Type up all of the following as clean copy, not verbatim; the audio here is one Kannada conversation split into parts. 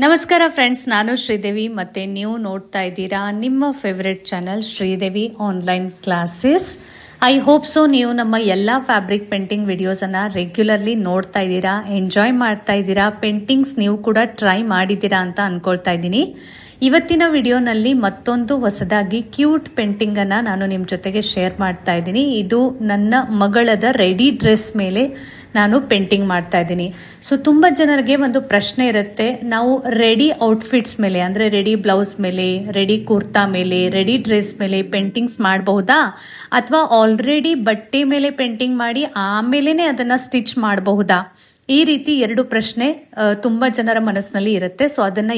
ನಮಸ್ಕಾರ ಫ್ರೆಂಡ್ಸ್, ನಾನು ಶ್ರೀದೇವಿ ಮತ್ತೆ ನೀವು ನೋಡ್ತಾ ಇದ್ದೀರಾ ನಿಮ್ಮ favourite channel Sridevi online classes. I hope so ನೀವು ನಮ್ಮ ಎಲ್ಲ ಫ್ಯಾಬ್ರಿಕ್ ಪೇಂಟಿಂಗ್ ವಿಡಿಯೋಸನ್ನು ರೆಗ್ಯುಲರ್ಲಿ ನೋಡ್ತಾ ಇದ್ದೀರಾ, ಎಂಜಾಯ್ ಮಾಡ್ತಾ ಇದ್ದೀರಾ. ಪೇಂಟಿಂಗ್ಸ್ ನೀವು ಕೂಡ ಟ್ರೈ ಮಾಡಿದ್ದೀರಾ ಅಂತ ಅಂದ್ಕೊಳ್ತಾ ಇದ್ದೀನಿ. ಇವತ್ತಿನ ವಿಡಿಯೋನಲ್ಲಿ ಮತ್ತೊಂದು ಹೊಸದಾಗಿ ಕ್ಯೂಟ್ ಪೇಂಟಿಂಗನ್ನು ನಾನು ನಿಮ್ಮ ಜೊತೆಗೆ ಶೇರ್ ಮಾಡ್ತಾ ಇದ್ದೀನಿ. ಇದು ನನ್ನ ಮಗಳದ ರೆಡಿ ಡ್ರೆಸ್ ಮೇಲೆ ನಾನು ಪೇಂಟಿಂಗ್ ಮಾಡ್ತಾ ಇದ್ದೀನಿ. ಸೊ ತುಂಬ ಜನರಿಗೆ ಒಂದು ಪ್ರಶ್ನೆ ಇರುತ್ತೆ, ನಾವು ರೆಡಿ ಔಟ್ಫಿಟ್ಸ್ ಮೇಲೆ ಅಂದರೆ ರೆಡಿ ಬ್ಲೌಸ್ ಮೇಲೆ, ರೆಡಿ ಕುರ್ತಾ ಮೇಲೆ, ರೆಡಿ ಡ್ರೆಸ್ ಮೇಲೆ ಪೇಂಟಿಂಗ್ಸ್ ಮಾಡಬಹುದಾ, ಅಥವಾ ಆಲ್ರೆಡಿ ಬಟ್ಟೆ ಮೇಲೆ ಪೇಂಟಿಂಗ್ ಮಾಡಿ ಆಮೇಲೆ ಅದನ್ನು ಸ್ಟಿಚ್ ಮಾಡಬಹುದಾ? ಈ ರೀತಿ ಎರಡು ಪ್ರಶ್ನೆ ತುಂಬ ಜನರ ಮನಸ್ಸಿನಲ್ಲಿ ಇರುತ್ತೆ. ಸೊ ಅದನ್ನು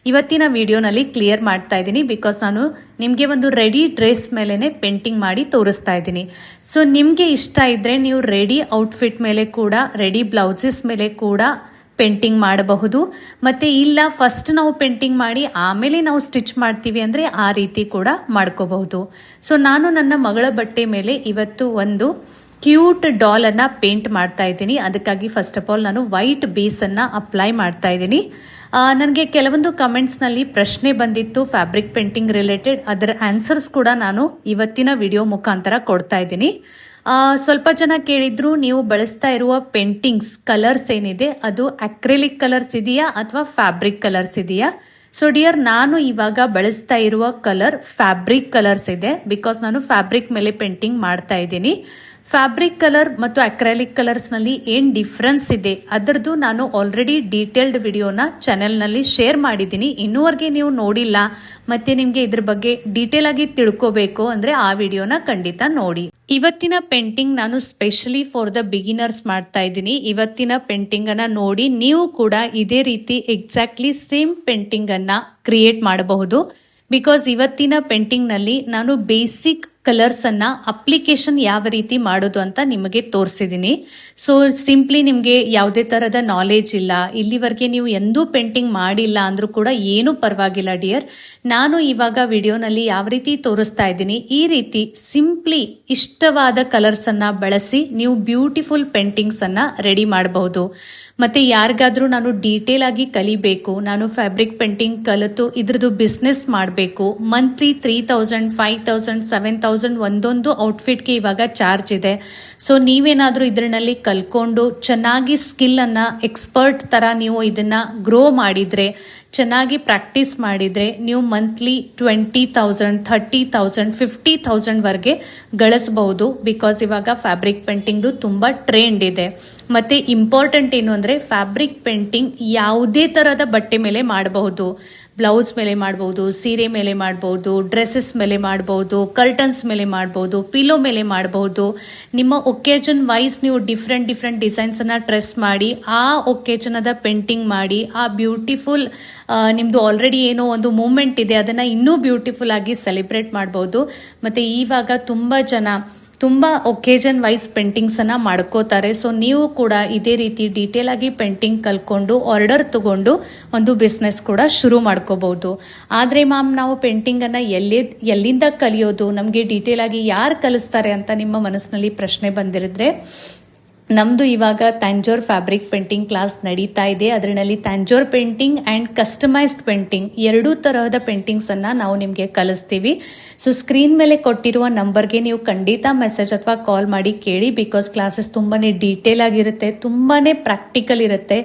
ಇವತ್ತಿನ ವಿಡಿಯೋನಲ್ಲಿ ಕ್ಲಿಯರ್ ಮಾಡ್ತಾ ಇದ್ದೀನಿ. ಬಿಕಾಸ್ ನಾನು ನಿಮಗೆ ಒಂದು ರೆಡಿ ಡ್ರೆಸ್ ಮೇಲೇ ಪೇಂಟಿಂಗ್ ಮಾಡಿ ತೋರಿಸ್ತಾ ಇದ್ದೀನಿ. ಸೊ ನಿಮಗೆ ಇಷ್ಟ ಇದ್ದರೆ ನೀವು ರೆಡಿ ಔಟ್ಫಿಟ್ ಮೇಲೆ ಕೂಡ, ರೆಡಿ ಬ್ಲೌಸಸ್ ಮೇಲೆ ಕೂಡ ಪೇಂಟಿಂಗ್ ಮಾಡಬಹುದು. ಮತ್ತು ಇಲ್ಲ ಫಸ್ಟ್ ನಾವು ಪೇಂಟಿಂಗ್ ಮಾಡಿ ಆಮೇಲೆ ನಾವು ಸ್ಟಿಚ್ ಮಾಡ್ತೀವಿ ಅಂದರೆ ಆ ರೀತಿ ಕೂಡ ಮಾಡ್ಕೋಬಹುದು. ಸೊ ನಾನು ನನ್ನ ಮಗಳ ಬಟ್ಟೆ ಮೇಲೆ ಇವತ್ತು ಒಂದು ಕ್ಯೂಟ್ ಡಾಲನ್ನು ಪೇಂಟ್ ಮಾಡ್ತಾ ಇದ್ದೀನಿ. ಅದಕ್ಕಾಗಿ ಫಸ್ಟ್ ಆಫ್ ಆಲ್ ನಾನು ವೈಟ್ ಬೇಸನ್ನು ಅಪ್ಲೈ ಮಾಡ್ತಾ ಇದ್ದೀನಿ. ನನಗೆ ಕೆಲವೊಂದು ಕಮೆಂಟ್ಸ್ನಲ್ಲಿ ಪ್ರಶ್ನೆ ಬಂದಿತ್ತು ಫ್ಯಾಬ್ರಿಕ್ ಪೇಂಟಿಂಗ್ ರಿಲೇಟೆಡ್, ಅದರ ಆನ್ಸರ್ಸ್ ಕೂಡ ನಾನು ಇವತ್ತಿನ ವಿಡಿಯೋ ಮುಖಾಂತರ ಕೊಡ್ತಾ ಇದ್ದೀನಿ. ಸ್ವಲ್ಪ ಜನ ಕೇಳಿದ್ರು, ನೀವು ಬಳಸ್ತಾ ಇರುವ ಪೇಂಟಿಂಗ್ಸ್ ಕಲರ್ಸ್ ಏನಿದೆ ಅದು ಅಕ್ರಿಲಿಕ್ ಕಲರ್ಸ್ ಇದೆಯಾ ಅಥವಾ ಫ್ಯಾಬ್ರಿಕ್ ಕಲರ್ಸ್ ಇದೆಯಾ? ಸೊ ಡಿಯರ್, ನಾನು ಇವಾಗ ಬಳಸ್ತಾ ಇರುವ ಕಲರ್ ಫ್ಯಾಬ್ರಿಕ್ ಕಲರ್ಸ್ ಇದೆ. ಬಿಕಾಸ್ ನಾನು ಫ್ಯಾಬ್ರಿಕ್ ಮೇಲೆ ಪೇಂಟಿಂಗ್ ಮಾಡ್ತಾ ಇದ್ದೀನಿ. ಫ್ಯಾಬ್ರಿಕ್ ಕಲರ್ ಮತ್ತು ಅಕ್ರಲಿಕ್ ಕಲರ್ಸ್ನಲ್ಲಿ ಏನು ಡಿಫ್ರೆನ್ಸ್ ಇದೆ ಅದರದ್ದು ನಾನು ಆಲ್ರೆಡಿ ಡೀಟೇಲ್ಡ್ ವಿಡಿಯೋನ ಚಾನೆಲ್ನಲ್ಲಿ ಶೇರ್ ಮಾಡಿದ್ದೀನಿ. ಇನ್ನೂವರೆಗೆ ನೀವು ನೋಡಿಲ್ಲ ಮತ್ತು ನಿಮಗೆ ಇದ್ರ ಬಗ್ಗೆ ಡೀಟೇಲ್ ಆಗಿ ತಿಳ್ಕೋಬೇಕು ಅಂದರೆ ಆ ವಿಡಿಯೋನ ಖಂಡಿತ ನೋಡಿ. ಇವತ್ತಿನ ಪೇಂಟಿಂಗ್ ನಾನು ಸ್ಪೆಷಲಿ ಫಾರ್ ದ ಬಿಗಿನರ್ಸ್ ಮಾಡ್ತಾ ಇದ್ದೀನಿ. ಇವತ್ತಿನ ಪೇಂಟಿಂಗನ್ನು ನೋಡಿ ನೀವು ಕೂಡ ಇದೇ ರೀತಿ ಎಕ್ಸಾಕ್ಟ್ಲಿ ಸೇಮ್ ಪೇಂಟಿಂಗನ್ನು ಕ್ರಿಯೇಟ್ ಮಾಡಬಹುದು. ಬಿಕಾಸ್ ಇವತ್ತಿನ ಪೇಂಟಿಂಗ್ನಲ್ಲಿ ನಾನು ಬೇಸಿಕ್ ಕಲರ್ಸನ್ನು ಅಪ್ಲಿಕೇಶನ್ ಯಾವ ರೀತಿ ಮಾಡೋದು ಅಂತ ನಿಮಗೆ ತೋರಿಸಿದ್ದೀನಿ. ಸೊ ಸಿಂಪ್ಲಿ ನಿಮಗೆ ಯಾವುದೇ ಥರದ ನಾಲೆಜ್ ಇಲ್ಲ, ಇಲ್ಲಿವರೆಗೆ ನೀವು ಎಂದೂ ಪೇಂಟಿಂಗ್ ಮಾಡಿಲ್ಲ ಅಂದರೂ ಕೂಡ ಏನೂ ಪರವಾಗಿಲ್ಲ ಡಿಯರ್. ನಾನು ಇವಾಗ ವಿಡಿಯೋನಲ್ಲಿ ಯಾವ ರೀತಿ ತೋರಿಸ್ತಾ ಇದ್ದೀನಿ ಈ ರೀತಿ ಸಿಂಪ್ಲಿ ಇಷ್ಟವಾದ ಕಲರ್ಸನ್ನು ಬಳಸಿ ನೀವು ಬ್ಯೂಟಿಫುಲ್ ಪೇಂಟಿಂಗ್ಸನ್ನು ರೆಡಿ ಮಾಡಬಹುದು. ಮತ್ತು ಯಾರಿಗಾದರೂ ನಾನು ಡೀಟೇಲ್ ಆಗಿ ಕಲಿಬೇಕು, ನಾನು ಫ್ಯಾಬ್ರಿಕ್ ಪೇಂಟಿಂಗ್ ಕಲಿತು ಇದ್ರದ್ದು ಬಿಸ್ನೆಸ್ ಮಾಡಬೇಕು, ಮಂತ್ಲಿ 3000, 5000, 7000 ಒಂದೊಂದು ಔಟ್ಫಿಟ್ಗೆ ಇವಾಗ ಚಾರ್ಜ್ ಇದೆ. ಸೊ ನೀವೇನಾದರೂ ಇದರಲ್ಲಿ ಕಲ್ಕೊಂಡು ಚೆನ್ನಾಗಿ ಸ್ಕಿಲ್ಲನ್ನು ಎಕ್ಸ್ಪರ್ಟ್ ಥರ ನೀವು ಇದನ್ನು ಗ್ರೋ ಮಾಡಿದರೆ, ಚೆನ್ನಾಗಿ ಪ್ರಾಕ್ಟೀಸ್ ಮಾಡಿದರೆ ನೀವು ಮಂತ್ಲಿ 20,000, 30,000, 50,000ವರೆಗೆ ಗಳಿಸಬಹುದು. ಬಿಕಾಸ್ ಇವಾಗ ಫ್ಯಾಬ್ರಿಕ್ ಪೇಂಟಿಂಗ್ದು ತುಂಬ ಟ್ರೆಂಡ್ ಇದೆ. ಮತ್ತು ಇಂಪಾರ್ಟೆಂಟ್ ಏನು ಅಂದರೆ ಫ್ಯಾಬ್ರಿಕ್ ಪೇಂಟಿಂಗ್ ಯಾವುದೇ ಥರದ ಬಟ್ಟೆ ಮೇಲೆ ಮಾಡಬಹುದು. ಬ್ಲೌಸ್ ಮೇಲೆ ಮಾಡ್ಬೋದು, ಸೀರೆ ಮೇಲೆ ಮಾಡ್ಬೋದು, ಡ್ರೆಸ್ಸಸ್ ಮೇಲೆ ಮಾಡ್ಬೋದು, ಕರ್ಟನ್ಸ್ ಮೇಲೆ ಮಾಡ್ಬೋದು, ಪಿಲೋ ಮೇಲೆ ಮಾಡ್ಬೋದು. ನಿಮ್ಮ ಒಕೇಜನ್ ವೈಸ್ ನೀವು ಡಿಫ್ರೆಂಟ್ ಡಿಸೈನ್ಸನ್ನು ಟ್ರೆಸ್ ಮಾಡಿ ಆ ಒಕೇಜನದ ಪೇಂಟಿಂಗ್ ಮಾಡಿ ಆ ಬ್ಯೂಟಿಫುಲ್ ನಿಮ್ಮದು ಆಲ್ರೆಡಿ ಏನೋ ಒಂದು ಮೂಮೆಂಟ್ ಇದೆ ಅದನ್ನು ಇನ್ನೂ ಬ್ಯೂಟಿಫುಲ್ ಆಗಿ ಸೆಲೆಬ್ರೇಟ್ ಮಾಡ್ಬೋದು. ಮತ್ತು ಇವಾಗ ತುಂಬ ಒಕೇಜನ್ ವೈಸ್ ಪೇಂಟಿಂಗ್ಸನ್ನು ಮಾಡ್ಕೋತಾರೆ. ಸೊ ನೀವು ಕೂಡ ಇದೇ ರೀತಿ ಡೀಟೇಲ್ ಆಗಿ ಪೇಂಟಿಂಗ್ ಕಲ್ಕೊಂಡು ಆರ್ಡರ್ ತಗೊಂಡು ಒಂದು ಬಿಸ್ನೆಸ್ ಕೂಡ ಶುರು ಮಾಡ್ಕೋಬಹುದು. ಆದರೆ ಮ್ಯಾಮ್ ನಾವು ಪೇಂಟಿಂಗನ್ನು ಎಲ್ಲಿಂದ ಕಲಿಯೋದು, ನಮಗೆ ಡೀಟೇಲ್ ಆಗಿ ಯಾರು ಕಲಿಸ್ತಾರೆ ಅಂತ ನಿಮ್ಮ ಮನಸ್ಸಿನಲ್ಲಿ ಪ್ರಶ್ನೆ ಬಂದಿರಿದ್ರೆ, ನಮ್ಮದು ಇವಾಗ ತಂಜೋರ್ ಫ್ಯಾಬ್ರಿಕ್ ಪೇಂಟಿಂಗ್ ಕ್ಲಾಸ್ ನಡೀತಾ ಇದೆ. ಅದರಲ್ಲಿ ತಂಜೋರ್ ಪೇಂಟಿಂಗ್ ಆ್ಯಂಡ್ ಕಸ್ಟಮೈಸ್ಡ್ ಪೇಂಟಿಂಗ್ ಎರಡೂ ತರಹದ ಪೇಂಟಿಂಗ್ಸನ್ನು ನಾವು ನಿಮಗೆ ಕಲಿಸ್ತೀವಿ. ಸೊ ಸ್ಕ್ರೀನ್ ಮೇಲೆ ಕೊಟ್ಟಿರುವ ನಂಬರ್ಗೆ ನೀವು ಖಂಡಿತ ಮೆಸೇಜ್ ಅಥವಾ ಕಾಲ್ ಮಾಡಿ ಕೇಳಿ. ಬಿಕಾಸ್ ಕ್ಲಾಸಸ್ ತುಂಬಾ ಡೀಟೇಲ್ ಆಗಿರುತ್ತೆ, ತುಂಬಾ ಪ್ರಾಕ್ಟಿಕಲ್ ಇರುತ್ತೆ.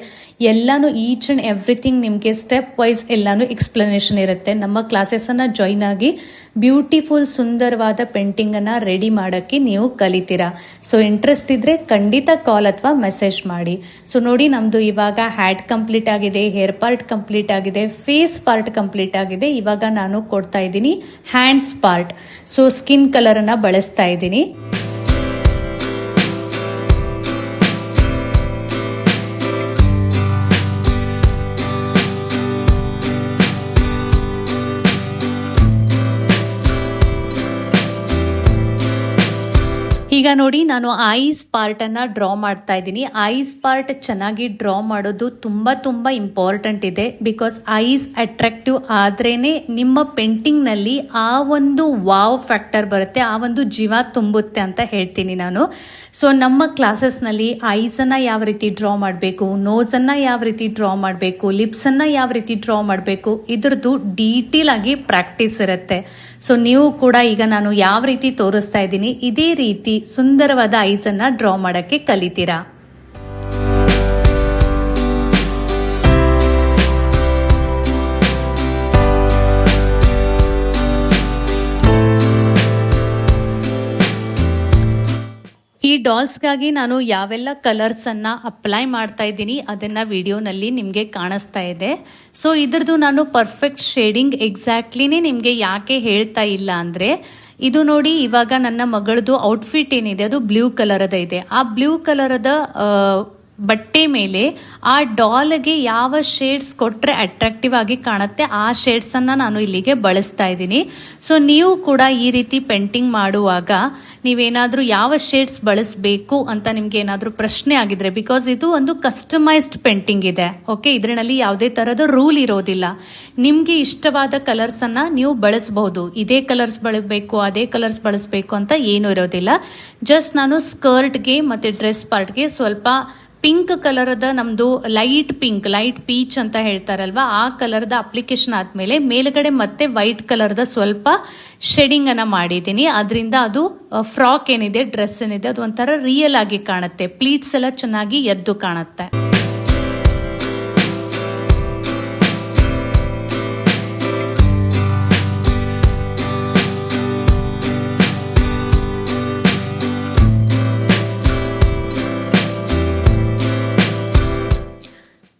ಎಲ್ಲನೂ ಈಚ್ ಆ್ಯಂಡ್ ಎವ್ರಿಥಿಂಗ್ ನಿಮಗೆ ಸ್ಟೆಪ್ ವೈಸ್ ಎಲ್ಲನೂ ಎಕ್ಸ್ಪ್ಲನೇಷನ್ ಇರುತ್ತೆ. ನಮ್ಮ ಕ್ಲಾಸಸನ್ನು ಜಾಯ್ನ್ ಆಗಿ ಬ್ಯೂಟಿಫುಲ್ ಸುಂದರವಾದ ಪೇಂಟಿಂಗನ್ನು ರೆಡಿ ಮಾಡೋಕ್ಕೆ ನೀವು ಕಲಿತೀರಾ. ಸೊ ಇಂಟ್ರೆಸ್ಟ್ ಇದ್ದರೆ ಖಂಡಿತ ಕಾಲ್ ಅಥವಾ ಮೆಸೇಜ್ ಮಾಡಿ. ಸೊ ನೋಡಿ, ನಮ್ಮದು ಇವಾಗ ಹ್ಯಾಟ್ ಕಂಪ್ಲೀಟ್ ಆಗಿದೆ, ಹೇರ್ ಪಾರ್ಟ್ ಕಂಪ್ಲೀಟ್ ಆಗಿದೆ, ಫೇಸ್ ಪಾರ್ಟ್ ಕಂಪ್ಲೀಟ್ ಆಗಿದೆ. ಇವಾಗ ನಾನು ಕೊಡ್ತಾ ಇದ್ದೀನಿ ಹ್ಯಾಂಡ್ಸ್ ಪಾರ್ಟ್. ಸೊ ಸ್ಕಿನ್ ಕಲರನ್ನು ಬಳಸ್ತಾ ಇದ್ದೀನಿ. ಈಗ ಈಗ ನೋಡಿ ನಾನು ಐಸ್ ಪಾರ್ಟನ್ನು ಡ್ರಾ ಮಾಡ್ತಾ ಇದ್ದೀನಿ. ಐಸ್ ಪಾರ್ಟ್ ಚೆನ್ನಾಗಿ ಡ್ರಾ ಮಾಡೋದು ತುಂಬ ಇಂಪಾರ್ಟೆಂಟ್ ಇದೆ. ಬಿಕಾಸ್ ಐಸ್ ಅಟ್ರಾಕ್ಟಿವ್ ಆದ್ರೇ ನಿಮ್ಮ ಪೇಂಟಿಂಗ್ನಲ್ಲಿ ಆ ಒಂದು ವಾವ್ ಫ್ಯಾಕ್ಟರ್ ಬರುತ್ತೆ, ಆ ಒಂದು ಜೀವ ತುಂಬುತ್ತೆ ಅಂತ ಹೇಳ್ತೀನಿ ನಾನು. ಸೊ ನಮ್ಮ ಕ್ಲಾಸಸ್ನಲ್ಲಿ ಐಸನ್ನು ಯಾವ ರೀತಿ ಡ್ರಾ ಮಾಡಬೇಕು, ನೋಸನ್ನು ಯಾವ ರೀತಿ ಡ್ರಾ ಮಾಡಬೇಕು, ಲಿಪ್ಸನ್ನು ಯಾವ ರೀತಿ ಡ್ರಾ ಮಾಡಬೇಕು, ಇದ್ರದ್ದು ಡೀಟೇಲ್ ಆಗಿ ಪ್ರಾಕ್ಟೀಸ್ ಇರುತ್ತೆ. ಸೊ ನೀವು ಕೂಡ ಈಗ ನಾನು ಯಾವ ರೀತಿ ತೋರಿಸ್ತಾ ಇದ್ದೀನಿ ಇದೇ ರೀತಿ ಸುಂದರವಾದ ಐಸನ್ನು ಡ್ರಾ ಮಾಡೋಕ್ಕೆ ಕಲಿತೀರಾ. ಈ ಡಾಲ್ಸ್ಗಾಗಿ ನಾನು ಯಾವೆಲ್ಲ ಕಲರ್ಸನ್ನು ಅಪ್ಲೈ ಮಾಡ್ತಾ ಇದ್ದೀನಿ ಅದನ್ನು ವಿಡಿಯೋನಲ್ಲಿ ನಿಮಗೆ ಕಾಣಿಸ್ತಾ ಇದೆ. ಸೊ ಇದ್ರದ್ದು ನಾನು ಪರ್ಫೆಕ್ಟ್ ಶೇಡಿಂಗ್ ಎಕ್ಸಾಕ್ಟ್ಲಿನೇ ನಿಮಗೆ ಯಾಕೆ ಹೇಳ್ತಾ ಇಲ್ಲ ಅಂದರೆ, ಇದು ನೋಡಿ ಇವಾಗ ನನ್ನ ಮಗಳದು ಔಟ್ಫಿಟ್ ಏನಿದೆ ಅದು ಬ್ಲೂ ಕಲರದ ಇದೆ. ಆ ಬ್ಲೂ ಕಲರದ ಬಟ್ಟೆ ಮೇಲೆ ಆ ಡಾಲ್ಗೆ ಯಾವ ಶೇಡ್ಸ್ ಕೊಟ್ಟರೆ ಅಟ್ರಾಕ್ಟಿವ್ ಆಗಿ ಕಾಣುತ್ತೆ ಆ ಶೇಡ್ಸನ್ನು ನಾನು ಇಲ್ಲಿಗೆ ಬಳಸ್ತಾ ಇದ್ದೀನಿ. ಸೊ ನೀವು ಕೂಡ ಈ ರೀತಿ ಪೇಂಟಿಂಗ್ ಮಾಡುವಾಗ ನೀವೇನಾದರೂ ಯಾವ ಶೇಡ್ಸ್ ಬಳಸಬೇಕು ಅಂತ ನಿಮ್ಗೆ ಏನಾದರೂ ಪ್ರಶ್ನೆ ಆಗಿದ್ರೆ, ಬಿಕಾಸ್ ಇದು ಒಂದು ಕಸ್ಟಮೈಸ್ಡ್ ಪೇಂಟಿಂಗ್ ಇದೆ, ಓಕೆ, ಇದರಲ್ಲಿ ಯಾವುದೇ ಥರದ ರೂಲ್ ಇರೋದಿಲ್ಲ. ನಿಮಗೆ ಇಷ್ಟವಾದ ಕಲರ್ಸನ್ನು ನೀವು ಬಳಸಬಹುದು. ಇದೇ ಕಲರ್ಸ್ ಬಳಸಬೇಕು ಅದೇ ಕಲರ್ಸ್ ಬಳಸಬೇಕು ಅಂತ ಏನೂ ಇರೋದಿಲ್ಲ. ಜಸ್ಟ್ ನಾನು ಸ್ಕರ್ಟ್ಗೆ ಮತ್ತು ಡ್ರೆಸ್ ಪಾರ್ಟ್ಗೆ ಸ್ವಲ್ಪ ಪಿಂಕ್ ಕಲರದ ನಮ್ಮದು ಲೈಟ್ ಪೀಚ್ ಅಂತ ಹೇಳ್ತಾರಲ್ವ, ಆ ಕಲರ್ದ ಅಪ್ಲಿಕೇಶನ್ ಆದಮೇಲೆ ಮೇಲ್ಗಡೆ ಮತ್ತೆ ವೈಟ್ ಕಲರ್ದ ಸ್ವಲ್ಪ ಶೇಡಿಂಗನ್ನು ಮಾಡಿದ್ದೀನಿ. ಅದರಿಂದ ಅದು ಫ್ರಾಕ್ ಏನಿದೆ, ಡ್ರೆಸ್ ಏನಿದೆ ಅದು ಒಂಥರ ರಿಯಲ್ ಆಗಿ ಕಾಣುತ್ತೆ, ಪ್ಲೀಟ್ಸ್ ಎಲ್ಲ ಚೆನ್ನಾಗಿ ಎದ್ದು ಕಾಣುತ್ತೆ.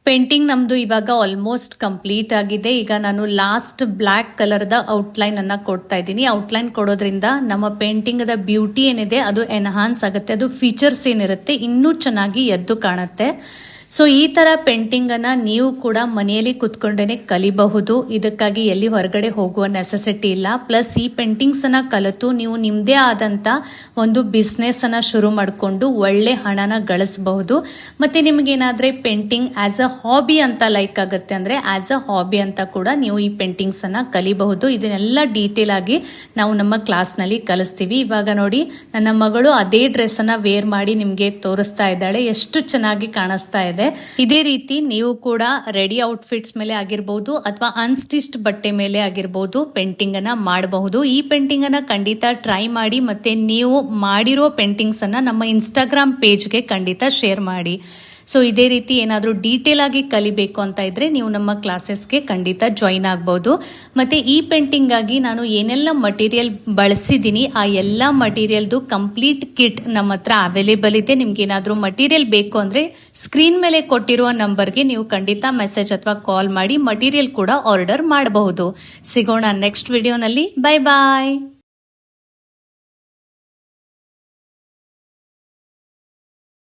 ಪೇಂಟಿಂಗ್ ನಮ್ಮದು ಇವಾಗ ಆಲ್ಮೋಸ್ಟ್ ಕಂಪ್ಲೀಟ್ ಆಗಿದೆ. ಈಗ ನಾನು ಲಾಸ್ಟ್ ಬ್ಲ್ಯಾಕ್ ಕಲರ್ದ ಔಟ್ಲೈನನ್ನು ಕೊಡ್ತಾ ಇದ್ದೀನಿ. ಔಟ್ಲೈನ್ ಕೊಡೋದ್ರಿಂದ ನಮ್ಮ ಪೇಂಟಿಂಗ್ದ ಬ್ಯೂಟಿ ಏನಿದೆ ಅದು ಎನ್ಹಾನ್ಸ್ ಆಗುತ್ತೆ, ಅದು ಫೀಚರ್ಸ್ ಏನಿರುತ್ತೆ ಇನ್ನೂ ಚೆನ್ನಾಗಿ ಎದ್ದು ಕಾಣುತ್ತೆ. ಸೊ ಈ ಥರ ಪೇಂಟಿಂಗನ್ನು ನೀವು ಕೂಡ ಮನೆಯಲ್ಲಿ ಕುತ್ಕೊಂಡೇ ಕಲಿಬಹುದು. ಇದಕ್ಕಾಗಿ ಎಲ್ಲಿ ಹೊರಗಡೆ ಹೋಗುವ ನೆಸೆಸಿಟಿ ಇಲ್ಲ. ಪ್ಲಸ್ ಈ ಪೇಂಟಿಂಗ್ಸನ್ನು ಕಲಿತು ನೀವು ನಿಮ್ಮದೇ ಆದಂಥ ಒಂದು ಬಿಸ್ನೆಸ್ಸನ್ನು ಶುರು ಮಾಡಿಕೊಂಡು ಒಳ್ಳೆ ಹಣನ ಗಳಿಸಬಹುದು. ಮತ್ತು ನಿಮಗೇನಾದರೆ ಪೇಂಟಿಂಗ್ ಆ್ಯಸ್ ಅ ಹಾಬಿ ಅಂತ ಲೈಕ್ ಆಗುತ್ತೆ ಅಂದರೆ ಆ್ಯಸ್ ಅ ಹಾಬಿ ಅಂತ ಕೂಡ ನೀವು ಈ ಪೇಂಟಿಂಗ್ಸನ್ನು ಕಲಿಬಹುದು. ಇದನ್ನೆಲ್ಲ ಡೀಟೇಲ್ ಆಗಿ ನಾವು ನಮ್ಮ ಕ್ಲಾಸ್ನಲ್ಲಿ ಕಲಿಸ್ತೀವಿ. ಇವಾಗ ನೋಡಿ ನನ್ನ ಮಗಳು ಅದೇ ಡ್ರೆಸ್ಸನ್ನು ವೇರ್ ಮಾಡಿ ನಿಮಗೆ ತೋರಿಸ್ತಾ ಇದ್ದಾಳೆ, ಎಷ್ಟು ಚೆನ್ನಾಗಿ ಕಾಣಿಸ್ತಾ ಇದೆ. ಇದೇ ರೀತಿ ನೀವು ಕೂಡ ರೆಡಿ ಔಟ್ಫಿಟ್ಸ್ ಮೇಲೆ ಆಗಿರಬಹುದು ಅಥವಾ ಅನ್ಸ್ಟಿಚ್ಡ್ ಬಟ್ಟೆ ಮೇಲೆ ಆಗಿರಬಹುದು ಪೇಂಟಿಂಗ್ ಅನ್ನ ಮಾಡಬಹುದು. ಈ ಪೇಂಟಿಂಗ್ ಅನ್ನ ಖಂಡಿತ ಟ್ರೈ ಮಾಡಿ, ಮತ್ತೆ ನೀವು ಮಾಡಿರೋ ಪೇಂಟಿಂಗ್ಸ್ ಅನ್ನ ನಮ್ಮ ಇನ್ಸ್ಟಾಗ್ರಾಮ್ ಪೇಜ್ಗೆ ಖಂಡಿತ ಶೇರ್ ಮಾಡಿ. ಸೊ ಇದೇ ರೀತಿ ಏನಾದರೂ ಡೀಟೇಲ್ ಆಗಿ ಕಲಿಬೇಕು ಅಂತ ಇದ್ರೆ ನೀವು ನಮ್ಮ ಕ್ಲಾಸಸ್ಗೆ ಖಂಡಿತ ಜಾಯಿನ್ ಆಗ್ಬೋದು. ಮತ್ತು ಈ ಪೇಂಟಿಂಗ್ ಆಗಿ ನಾನು ಏನೆಲ್ಲ ಮಟೀರಿಯಲ್ ಬಳಸಿದ್ದೀನಿ ಆ ಎಲ್ಲ ಮಟೀರಿಯಲ್ದು ಕಂಪ್ಲೀಟ್ ಕಿಟ್ ನಮ್ಮ ಹತ್ರ ಅವೈಲೇಬಲ್ ಇದೆ. ನಿಮ್ಗೆ ಏನಾದರೂ ಮಟೀರಿಯಲ್ ಬೇಕು ಅಂದರೆ ಸ್ಕ್ರೀನ್ ಮೇಲೆ ಕೊಟ್ಟಿರುವ ನಂಬರ್ಗೆ ನೀವು ಖಂಡಿತ ಮೆಸೇಜ್ ಅಥವಾ ಕಾಲ್ ಮಾಡಿ ಮಟೀರಿಯಲ್ ಕೂಡ ಆರ್ಡರ್ ಮಾಡಬಹುದು. ಸಿಗೋಣ ನೆಕ್ಸ್ಟ್ ವಿಡಿಯೋನಲ್ಲಿ. ಬಾಯ್ ಬಾಯ್.